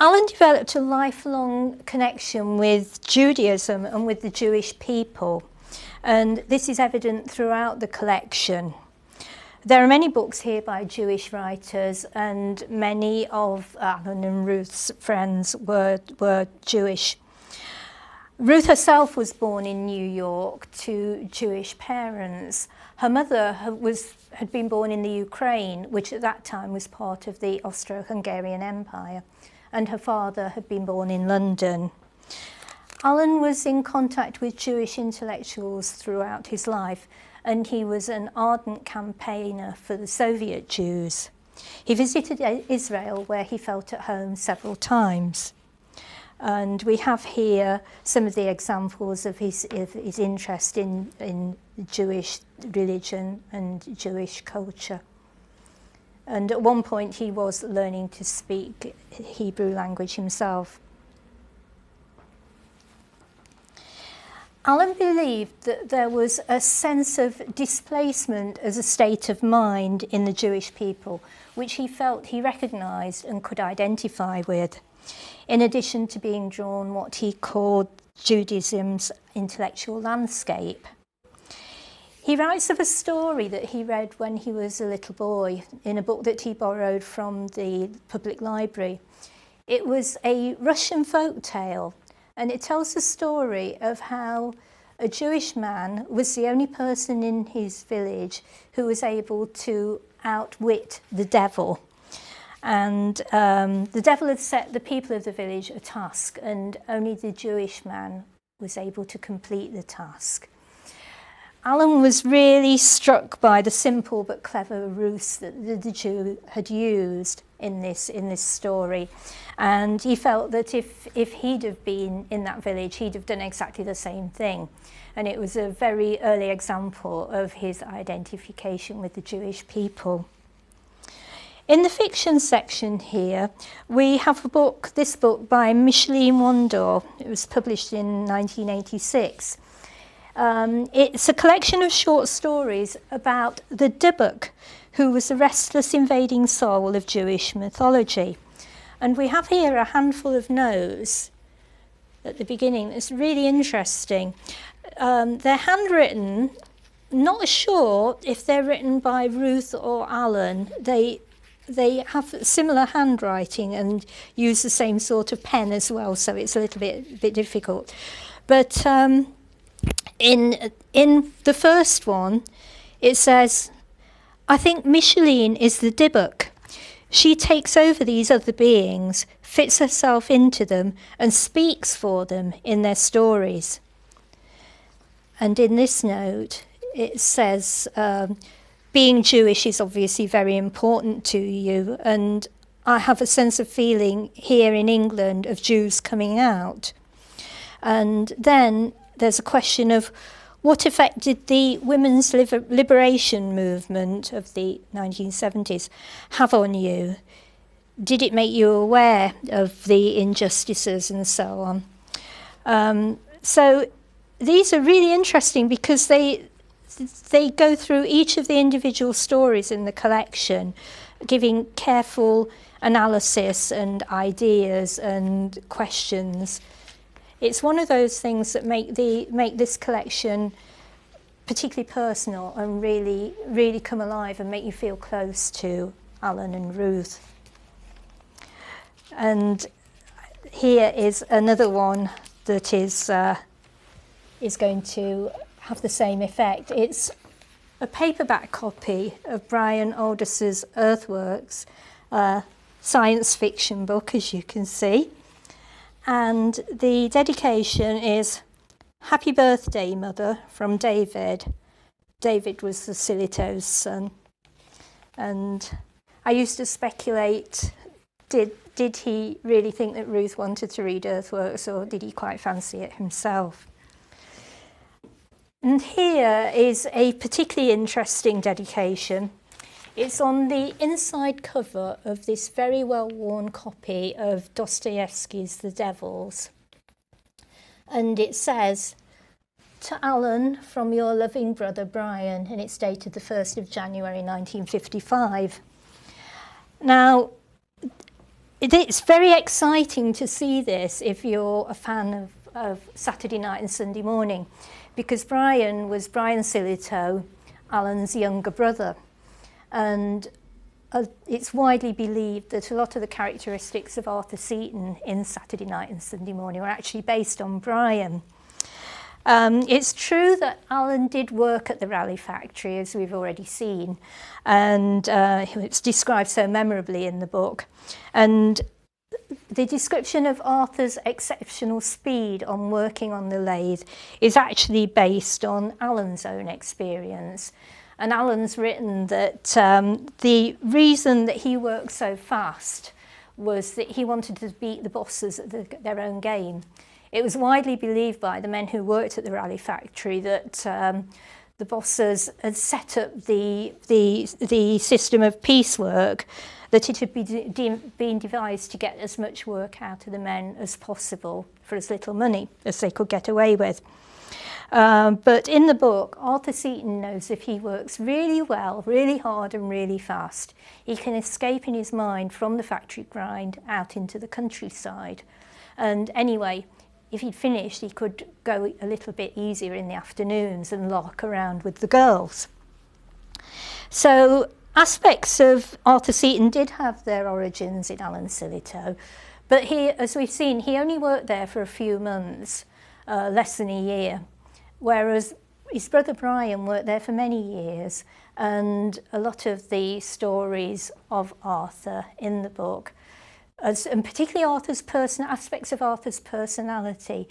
Alan developed a lifelong connection with Judaism and with the Jewish people, and this is evident throughout the collection. There are many books here by Jewish writers, and many of Alan and Ruth's friends were Jewish. Ruth herself was born in New York to Jewish parents. Her mother had been born in the Ukraine, which at that time was part of the Austro-Hungarian Empire, and her father had been born in London. Alan was in contact with Jewish intellectuals throughout his life, and he was an ardent campaigner for the Soviet Jews. He visited Israel, where he felt at home several times. And we have here some of the examples of his interest in Jewish religion and Jewish culture. And at one point he was learning to speak Hebrew language himself. Alan believed that there was a sense of displacement as a state of mind in the Jewish people, which he felt he recognised and could identify with, in addition to being drawn what he called Judaism's intellectual landscape. He writes of a story that he read when he was a little boy in a book that he borrowed from the public library. It was a Russian folk tale, and it tells the story of how a Jewish man was the only person in his village who was able to outwit the devil. And the devil had set the people of the village a task, and only the Jewish man was able to complete the task. Alan was really struck by the simple but clever ruse that the Jew had used in this story, and he felt that if he'd have been in that village, he'd have done exactly the same thing. And it was a very early example of his identification with the Jewish people. In the fiction section here, we have this book by Micheline Wondor. It was published in 1986. It's a collection of short stories about the Dybbuk, who was the restless invading soul of Jewish mythology. And we have here a handful of notes at the beginning that's really interesting. They're handwritten, not sure if they're written by Ruth or Alan. They have similar handwriting and use the same sort of pen as well, so it's a little bit difficult. But in the first one, it says, "I think Micheline is the Dybbuk. She takes over these other beings, fits herself into them, and speaks for them in their stories." And in this note, it says, being Jewish is obviously very important to you, and I have a sense of feeling here in England of Jews coming out. And then there's a question of what effect did the women's liberation movement of the 1970s have on you? Did it make you aware of the injustices and so on? So these are really interesting because they go through each of the individual stories in the collection, giving careful analysis and ideas and questions. It's one of those things that make this collection particularly personal and really come alive and make you feel close to Alan and Ruth. And here is another one that is going to have the same effect. It's a paperback copy of Brian Aldiss' Earthworks, science fiction book, as you can see. And the dedication is "Happy Birthday, Mother," from David. David was the Sillitoe's son. And I used to speculate, did he really think that Ruth wanted to read Earthworks, or did he quite fancy it himself? And here is a particularly interesting dedication. It's on the inside cover of this very well-worn copy of Dostoevsky's The Devils. And it says, "To Alan, from your loving brother Brian," and it's dated the 1st of January 1955. Now, it's very exciting to see this if you're a fan of Saturday Night and Sunday Morning, because Brian was Brian Sillitoe, Alan's younger brother. And it's widely believed that a lot of the characteristics of Arthur Seton in Saturday Night and Sunday Morning were actually based on Brian. It's true that Alan did work at the Raleigh factory, as we've already seen, and it's described so memorably in the book. And the description of Arthur's exceptional speed on working on the lathe is actually based on Alan's own experience. And Alan's written that the reason that he worked so fast was that he wanted to beat the bosses at their own game. It was widely believed by the men who worked at the Raleigh factory that the bosses had set up the system of piecework, that it had been devised to get as much work out of the men as possible for as little money as they could get away with. But in the book, Arthur Seton knows if he works really well, really hard and really fast, he can escape in his mind from the factory grind out into the countryside. And anyway, if he'd finished, he could go a little bit easier in the afternoons and lark around with the girls. So aspects of Arthur Seton did have their origins in Alan Sillitoe, but he, as we've seen, he only worked there for a few months, less than a year. Whereas his brother Brian worked there for many years, and a lot of the stories of Arthur in the book, and particularly aspects of Arthur's personality,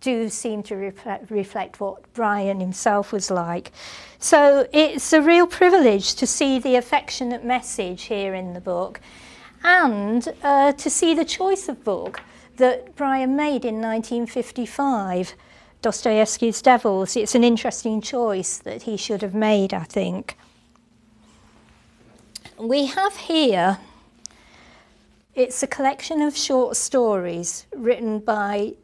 do seem to reflect what Brian himself was like. So it's a real privilege to see the affectionate message here in the book, and to see the choice of book that Brian made in 1955. Dostoevsky's Devils. It's an interesting choice that he should have made, I think. We have here, it's a collection of short stories written by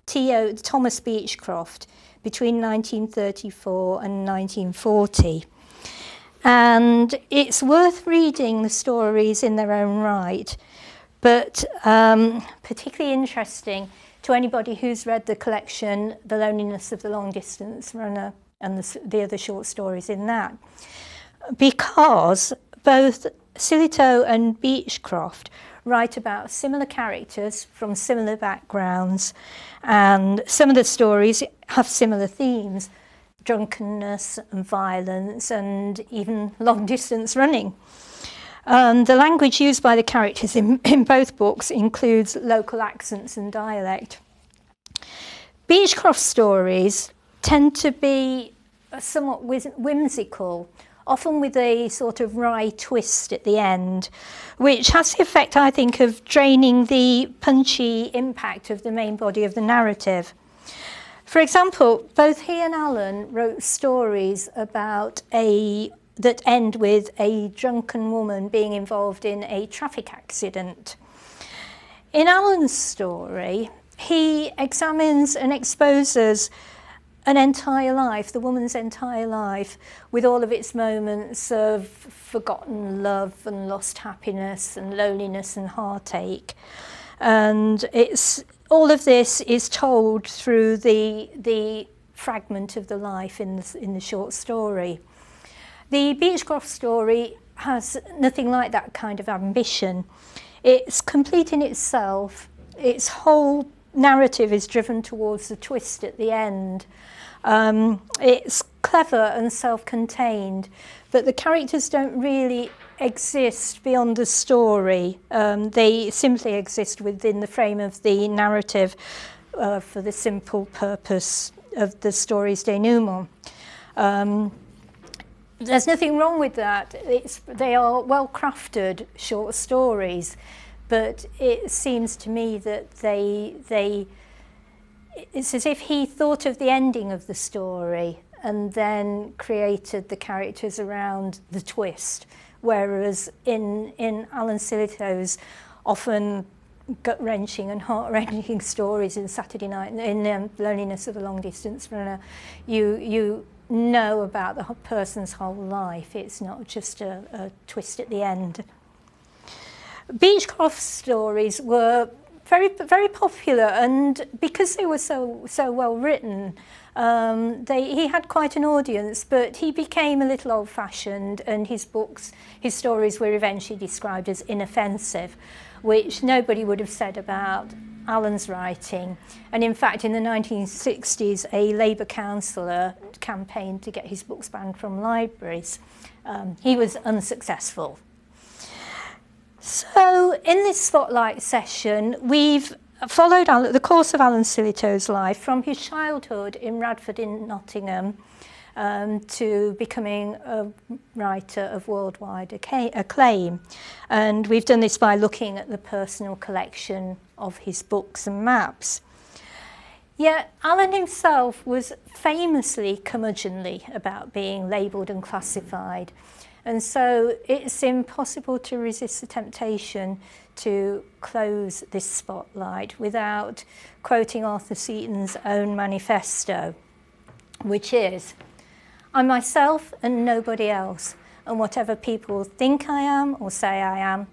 Thomas Beechcroft between 1934 and 1940. And it's worth reading the stories in their own right, but particularly interesting to anybody who's read the collection, The Loneliness of the Long Distance Runner, and the other short stories in that. Because both Sillitoe and Beechcroft write about similar characters from similar backgrounds, and some of the stories have similar themes: drunkenness and violence and even long-distance running. The language used by the characters in both books includes local accents and dialect. Beechcroft's stories tend to be somewhat whimsical, often with a sort of wry twist at the end, which has the effect, I think, of draining the punchy impact of the main body of the narrative. For example, both he and Alan wrote stories about that end with a drunken woman being involved in a traffic accident. In Alan's story, he examines and exposes an entire life, the woman's entire life, with all of its moments of forgotten love and lost happiness and loneliness and heartache. And all of this is told through the fragment of the life in the short story. The Beechcroft story has nothing like that kind of ambition. It's complete in itself. Its whole narrative is driven towards the twist at the end. It's clever and self-contained, but the characters don't really exist beyond the story. They simply exist within the frame of the narrative for the simple purpose of the story's denouement. There's nothing wrong with that. They are well-crafted short stories, but it seems to me that it's as if he thought of the ending of the story and then created the characters around the twist, whereas in Alan Sillitoe's often gut-wrenching and heart-wrenching stories in Saturday Night, in Loneliness of a Long Distance Runner, you know about the person's whole life. It's not just a twist at the end. Beechcroft's stories were very popular, and because they were so well written, he had quite an audience, but he became a little old-fashioned, and his stories were eventually described as inoffensive, which nobody would have said about Alan's writing. And in fact, in the 1960s, a Labour councillor campaigned to get his books banned from libraries. He was unsuccessful. So in this spotlight session, we've followed the course of Alan Sillitoe's life from his childhood in Radford in Nottingham to becoming a writer of worldwide acclaim. And we've done this by looking at the personal collection of his books and maps. Yet Alan himself was famously curmudgeonly about being labelled and classified. And so it's impossible to resist the temptation to close this spotlight without quoting Arthur Seaton's own manifesto, which is, "I'm myself and nobody else, and whatever people think I am or say I am,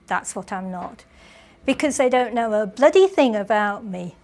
that's what I'm not. Because they don't know a bloody thing about me,